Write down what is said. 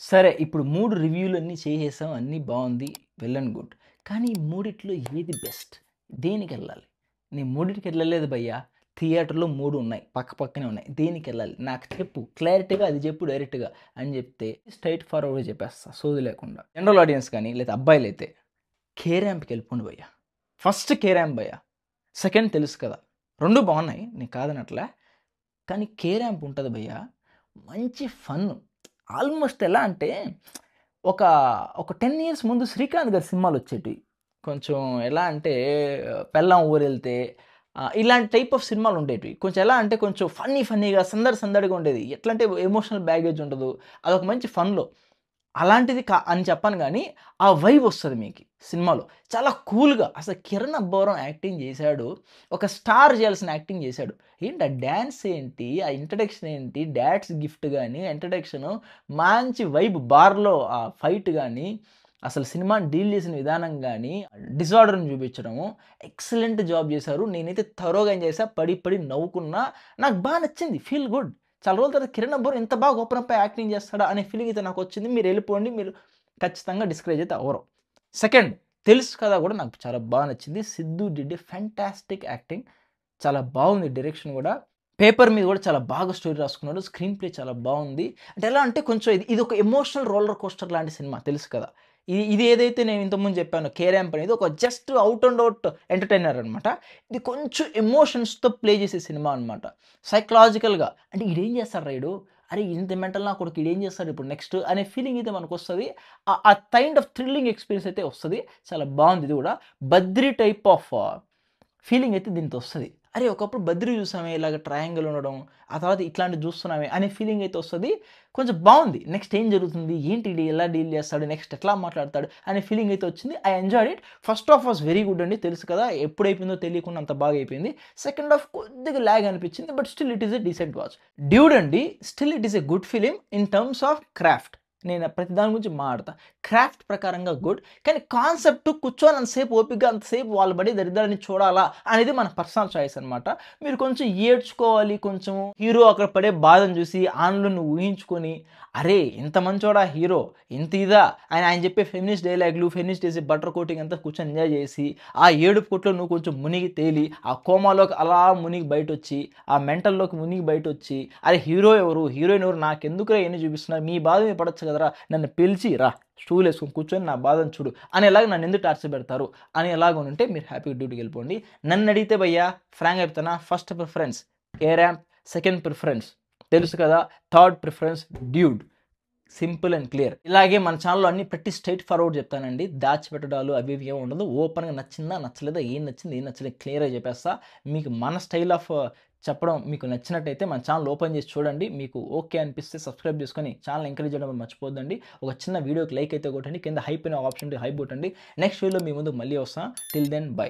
సరే ఇప్పుడు 3 రివ్యూలన్నీ చేసేసాం. అన్నీ బావుంది. Well and good. కానీ ఈ మూడిట్లో ఏది బెస్ట్? దేనికెళ్ళాలి? నేను మూడిటికెళ్ళలేదు భయ్యా. థియేటర్‌లో 3 ఉన్నాయి. పక్క పక్కనే ఉన్నాయి. దేనికెళ్ళాలి? నాకు చెప్పు. క్లారిటీగా అది చెప్పు డైరెక్ట్‌గా అని చెప్తే స్ట్రెయిట్ ఫార్వర్డ్‌గా చెప్పేస్తా సోది లేకుండా. జనరల్ ఆడియన్స్ కానీ లేదా అబ్బాయిలైతే 'కే ర్యాంప్‌కెళ్ళిపోండి భయ్యా.' ఫస్ట్ 'కే ర్యాంప్' భయ్యా. సెకండ్ తెలుసు కదా! 2 బావున్నాయి. నేను కాదనట్లా. కానీ 'కే ర్యాంప్' ఉంటది భయ్యా. మంచి ఫన్. ఆల్మోస్ట్ ఎలా అంటే ఒక, ఒక 10 ఇయర్స్ ముందు 'శ్రీకాంత్' గారి సినిమాలొచ్చేటివి. కొంచెం ఎలా అంటే పెళ్ళాం ఊరెళ్తే ఇలాంటి టైప్ ఆఫ్ సినిమాలుండేటివి. కొంచెం ఎలా అంటే కొంచెం ఫన్నీగా సందడిగా ఉండేది. ఎట్లంటే ఎమోషనల్ బ్యాగేజ్ ఉండదు. అదొక మంచి ఫన్‌లో. అలాంటిది అని చెప్పను గానీ, ఆ వైబ్ ఒస్తది మీకి సినిమాలో. చాలా కూల్‌గా అసలు 'కిరణ్ అబ్బవరం' యాక్టింగ్ జేశాడు. ఒక స్టార్ జేయాల్సిన యాక్టింగ్ జేశాడు. ఏంటి ఆ డాన్స్ ఏంటి? ఆ ఇంట్రడక్షన్ ఏంటి? డాడ్స్ గిఫ్ట్ గాని, ఇంట్రడక్షను మంచి వైబ్ బార్‌లో ఆ ఫైట్ గాని, అసలు సినిమాని డీల్ చేసిన విధానం గాని, డిజార్డర్‌ని చూపించడము ఎక్సలెంట్ జాబ్ జేశారు. నేనైతే థరోగా ఎంజాయ్ చేశా. పడి నవ్వుకున్నా. నాకు బా నచ్చింది. Feel good. చాలా రోజుల తర్వాత 'కిరణ్ అబ్బవరం' ఇంత బాగా ఓపెన్ అప్ అయ్యి యాక్టింగ్ చేస్తాడా అనే ఫీలింగ్ అయితే నాకొచ్చింది. మీరెళ్ళిపోండి. మీరు ఖచ్చితంగా డిస్కరేజ్ అయితే అవ్వరు. సెకండ్ 'తెలుసు కదా' కూడా నాకు చాలా బా నచ్చింది. Siddhu did a fantastic acting. చాలా బాగుంది డైరెక్షన్ గూడా. పేపర్ మీద గూడా చాలా బాగా స్టోరీ రాసుకున్నాడు. స్క్రీన్ ప్లే చాలా బావుంది. అంటే ఎలా అంటే కొంచెం ఇదొక ఎమోషనల్ రోలర్ కోస్టర్ లాంటి సినిమా తెలుసు కదా! ఇది ఏదైతే నేను ఇంతకుముందు చెప్పానో 'కే ర్యాంప్' అనేది ఒక just out and out entertainer అనమాట. ఇది కొంచెం ఎమోషన్స్‌తో ప్లే చేసే సినిమా అనమాట. సైకలాజికల్‌గా అంటే ఈడేం చేస్తాడురా ఈడు? అరే! ఇంత మెంటల్ నా కొడుకు ఈడేం చేస్తాడు ఇప్పుడు నెక్స్ట్ అనే ఫీలింగ్ అయితే మనకొస్తది. ఆ కైండ్ ఆఫ్ థ్రిల్లింగ్ ఎక్స్‌పీరియన్స్ అయితే వస్తది. చాలా బావుంది ఇది గూడా. 'బద్రి' టైప్ ఆఫ్ ఫీలింగ్ అయితే దీంతో వస్తది. అరే! ఒకప్పుడు 'బద్రి' చూసామే ఇలాగ ట్రయాంగిల్ ఉండడం, ఆ తర్వాత ఇట్లాంటివి చూస్తున్నామే అనే ఫీలింగ్ అయితే వస్తది. కొంచెం బావుంది. నెక్స్ట్ ఏం జరుగుతుంది? ఏంటి ఈడు ఎలా డీల్ చేస్తాడు? నెక్స్ట్ ఎట్లా మాట్లాడతాడు? అనే ఫీలింగ్ అయితే వచ్చింది. I enjoyed it. First half was very good అండి. తెలుసు కదా! ఎప్పుడైపోయిందో తెలియకుండా అంత బాగా అయిపోయింది. సెకండ్ హాఫ్ కొద్దిగా లాగ్ అనిపించింది. But still it is a decent watch. 'Dude' అండి still it is a good film in terms of craft. నేను ప్రతి దాని గురించి మాట్లాడతా. క్రాఫ్ట్ ప్రకారంగా గుడ్. కానీ కాన్సెప్ట్ కూర్చొని అంతసేపు ఓపికగా అంతసేపు వాళ్ళు పడే దరిద్రాన్ని చూడాలా అనేది మన పర్సనల్ చాయిస్ అనమాట. మీరు కొంచెం ఏడ్చుకోవాలి, కొంచెం హీరో అక్కడ పడే బాధను చూసి ఆనందాన్ని ఊహించుకొని, అరే! ఇంత మంచోడా హీరో, ఇంత ఇదా ఆయన చెప్పే ఫెమినిస్ట్ డైలాగులు, ఫెమినిస్ట్ చేసే బటర్ కోటింగ్ అంతా కూర్చొని ఎంజాయ్ చేసి, ఆ ఏడుపు కొట్లో నువ్వు కొంచెం మునిగి తేలి, ఆ కోమాలోకి అలా మునిగి బయటొచ్చి, ఆ మెంటల్‌లోకి మునిగి బయటొచ్చి, అరే! హీరో ఎవరు? హీరోయిన్ ఎవరు? నాకెందుకురా ఇయన్నీ చూపిస్తున్నారు? మీ బాధ మీరు పడొచ్చు కదరా! నన్ను పిలిచి రా స్టూలేసుకొని కూర్చొని నా బాధను చూడు అనేలాగా నన్నెందుకు టార్చర్ పెడతారు అనేలాగుంటే మీరు హ్యాపీగా డ్యూటీకెళ్ళిపోండి. నన్నడిగితే భయ్యా ఫ్రాంక్‌గా చెప్తున్నా first preference 'K ramp', second preference తెలుసు కదా! Third preference 'dude'. Simple and clear. ఇలాగే మన ఛానెల్‌లో అన్ని పెట్టి స్ట్రెయిట్ ఫార్వర్డ్ చెప్తానండి. దాచిపెట్టడాలు అవి ఇవి ఏమి ఉండదు. ఓపెన్‌గా నచ్చిందా? నచ్చలేదా? ఏం నచ్చింది? ఏం నచ్చలేదు? క్లియర్‌గా చెప్పేస్తా. మీకు మన స్టైల్ ఆఫ్ చెప్పడం మీకు నచ్చినట్టయితే మన ఛానెల్ ఓపెన్ చేసి చూడండి. మీకు ఓకే అనిపిస్తే సబ్స్క్రైబ్ చేసుకొని ఛానెల్ ఎంకరేజ్ చేయడం మర్చిపోద్దండి. ఒక చిన్న వీడియోకి లైక్ అయితే కొట్టండి. కింద హైప్ అనే ఆప్షన్ ఉంటే హైప్ కొట్టండి. నెక్స్ట్ వీడియోలో మీ ముందుకు మళ్ళీ వస్తా. Till then by.